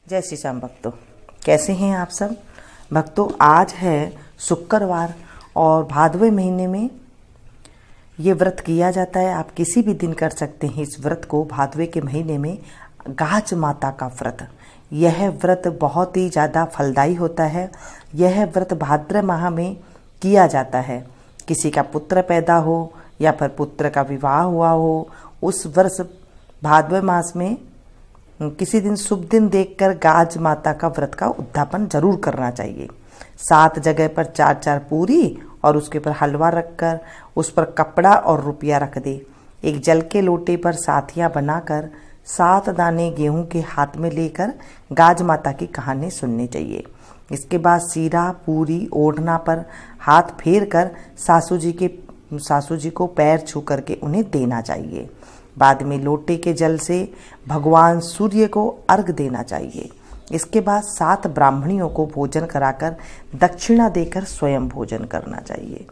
जय श्री श्याम भक्तों, कैसे हैं आप सब भक्तों। आज है शुक्रवार और भादवे महीने में ये व्रत किया जाता है। आप किसी भी दिन कर सकते हैं इस व्रत को। भादवे के महीने में गाज माता का व्रत, यह व्रत बहुत ही ज़्यादा फलदायी होता है। यह व्रत भाद्र माह में किया जाता है। किसी का पुत्र पैदा हो या फिर पुत्र का विवाह हुआ हो, उस वर्ष भादवे मास में किसी दिन शुभ दिन देखकर गाज माता का व्रत का उद्यापन जरूर करना चाहिए। 7 जगह पर 4-4 पूरी और उसके ऊपर हलवा रखकर उस पर कपड़ा और रुपया रख दे। एक जल के लोटे पर साथियां बनाकर 7 दाने गेहूं के हाथ में लेकर गाज माता की कहानी सुननी चाहिए। इसके बाद सीरा पूरी ओढ़ना पर हाथ फेर कर सासू जी को पैर छू करके उन्हें देना चाहिए। बाद में लोटे के जल से भगवान सूर्य को अर्घ देना चाहिए। इसके बाद 7 ब्राह्मणियों को भोजन कराकर दक्षिणा देकर स्वयं भोजन करना चाहिए।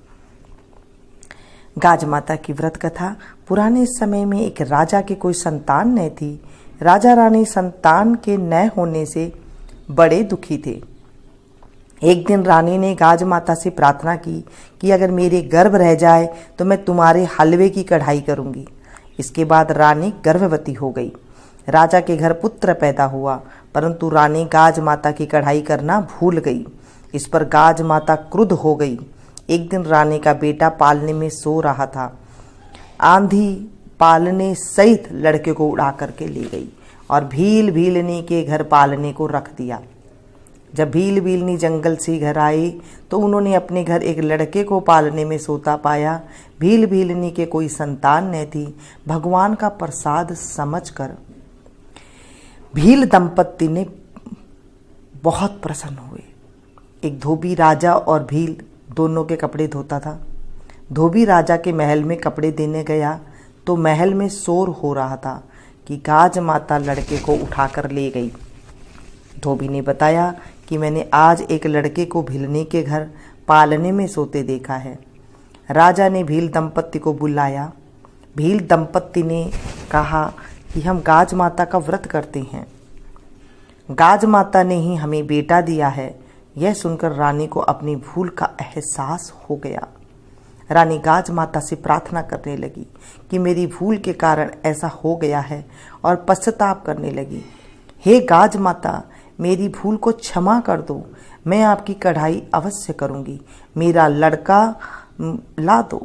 गाज माता की व्रत कथा। पुराने समय में एक राजा के कोई संतान नहीं थी। राजा रानी संतान के न होने से बड़े दुखी थे। एक दिन रानी ने गाज माता से प्रार्थना की कि अगर मेरे गर्भ रह जाए तो मैं तुम्हारे हलवे की कढ़ाई करूंगी। इसके बाद रानी गर्भवती हो गई। राजा के घर पुत्र पैदा हुआ, परंतु रानी गाज माता की कढ़ाई करना भूल गई। इस पर गाज माता क्रुद्ध हो गई। एक दिन रानी का बेटा पालने में सो रहा था। आंधी पालने सहित लड़के को उड़ा करके ले गई और भील भीलनी के घर पालने को रख दिया। जब भील भीलनी जंगल से घर आए तो उन्होंने अपने घर एक लड़के को पालने में सोता पाया। भील भीलनी के कोई संतान न थी। भगवान का प्रसाद समझकर भील दंपत्ति ने बहुत प्रसन्न हुए। एक धोबी राजा और भील दोनों के कपड़े धोता था। धोबी राजा के महल में कपड़े देने गया तो महल में शोर हो रहा था कि गाज माता लड़के को उठाकर ले गई। धोबी ने बताया कि मैंने आज एक लड़के को भीलनी के घर पालने में सोते देखा है। राजा ने भील दंपत्ति को बुलाया। भील दंपत्ति ने कहा कि हम गाज माता का व्रत करते हैं। गाज माता ने ही हमें बेटा दिया है। यह सुनकर रानी को अपनी भूल का एहसास हो गया। रानी गाज माता से प्रार्थना करने लगी कि मेरी भूल के कारण ऐसा हो गया है और पश्चाताप करने लगी। हे गाज माता, मेरी भूल को क्षमा कर दो। मैं आपकी कढ़ाई अवश्य करूंगी। मेरा लड़का ला दो।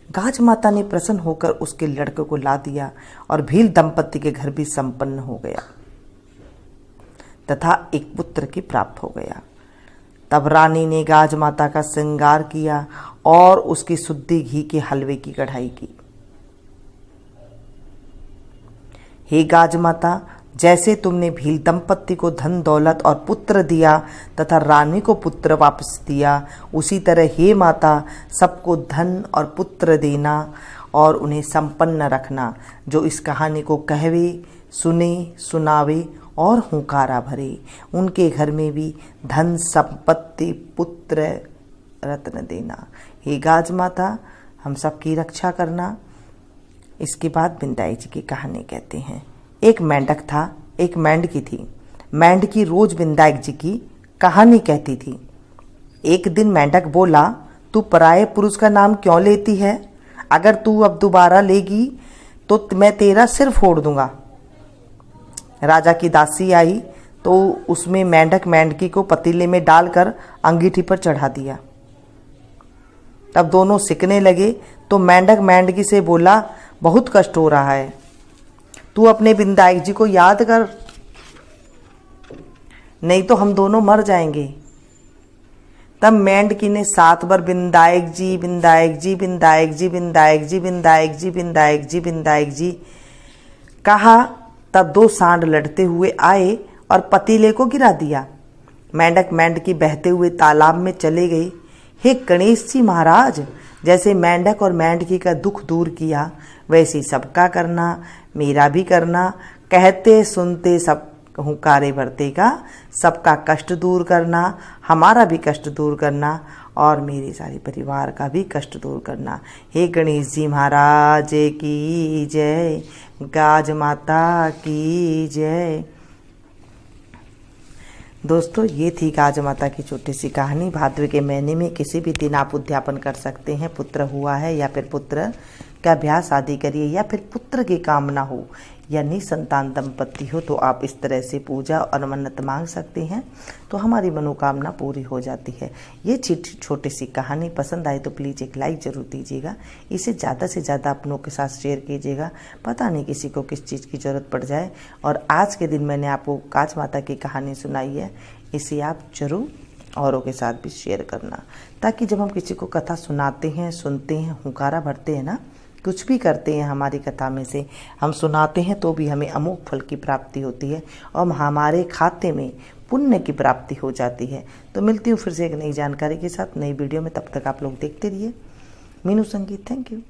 गाज माता ने प्रसन्न होकर उसके लड़के को ला दिया और भील दंपत्ति के घर भी संपन्न हो गया तथा एक पुत्र की प्राप्त हो गया। तब रानी ने गाज माता का श्रृंगार किया और उसकी शुद्धि घी के हलवे की कढ़ाई की। हे गाज माता, जैसे तुमने भील दंपत्ति को धन दौलत और पुत्र दिया तथा रानी को पुत्र वापस दिया, उसी तरह हे माता सबको धन और पुत्र देना और उन्हें संपन्न रखना, जो इस कहानी को कहवे, सुने, सुनावे और हुंकारा भरे। उनके घर में भी धन संपत्ति पुत्र रत्न देना। हे गाज माता, हम सबकी रक्षा करना। इसके बाद बिंदाई जी की कहानी कहते हैं। एक मेंढक था, एक मेंढकी थी। मेंढकी रोज बिंदाई जी की कहानी कहती थी। एक दिन मेंढक बोला, तू पराये पुरुष का नाम क्यों लेती है? अगर तू अब दोबारा लेगी तो मैं तेरा सिर फोड़ दूंगा। राजा की दासी आई तो उसमें मेंढक मेंढकी को पतीले में डालकर अंगीठी पर चढ़ा दिया। तब दोनों सिकने लगे तो मेंढक मेंढकी से बोला, बहुत कष्ट हो रहा है, तू अपने बिंदाई जी को याद कर, नहीं तो हम दोनों मर जाएंगे। तब मेंढकी ने 7 बार बिंदायक जी बिंदायक जी बिंदायक जी बिंदायक जी बिंदायक जी बिंदायक जी बिंदायक जी कहा। तब 2 सांड लड़ते हुए आए और पतीले को गिरा दिया। मेंढक मेंढकी बहते हुए तालाब में चले गए। हे गणेश जी महाराज, जैसे मेंढक और मेंढकी का दुख दूर किया, वैसे सबका करना, मेरा भी करना। कहते सुनते सब हुंकारे भरते का, सबका कष्ट दूर करना, हमारा भी कष्ट दूर करना और मेरे सारे परिवार का भी कष्ट दूर करना। हे गणेश जी महाराज की जय, गाज माता की जय। दोस्तों, ये थी गाज माता की छोटी सी कहानी। भाद्र के महीने में किसी भी दिन आप उद्यापन कर सकते हैं। पुत्र हुआ है या फिर पुत्र का ब्याह शादी करिए या फिर पुत्र की कामना हो या निसंतान दंपति हो तो आप इस तरह से पूजा और मन्नत मांग सकते हैं, तो हमारी मनोकामना पूरी हो जाती है। ये छोटी सी कहानी पसंद आए तो प्लीज़ एक लाइक ज़रूर दीजिएगा। इसे ज़्यादा से ज़्यादा अपनों के साथ शेयर कीजिएगा। पता नहीं किसी को किस चीज़ की ज़रूरत पड़ जाए। और आज के दिन मैंने आपको गाज माता की कहानी सुनाई है, इसे आप जरूर औरों के साथ भी शेयर करना, ताकि जब हम किसी को कथा सुनाते हैं, सुनते हैं, हुंकारा भरते हैं ना, कुछ भी करते हैं हमारी कथा में से हम सुनाते हैं तो भी हमें अमोघ फल की प्राप्ति होती है और हमारे खाते में पुण्य की प्राप्ति हो जाती है। तो मिलती हूँ फिर से एक नई जानकारी के साथ नई वीडियो में। तब तक आप लोग देखते रहिए मीनू संगीत। Thank you.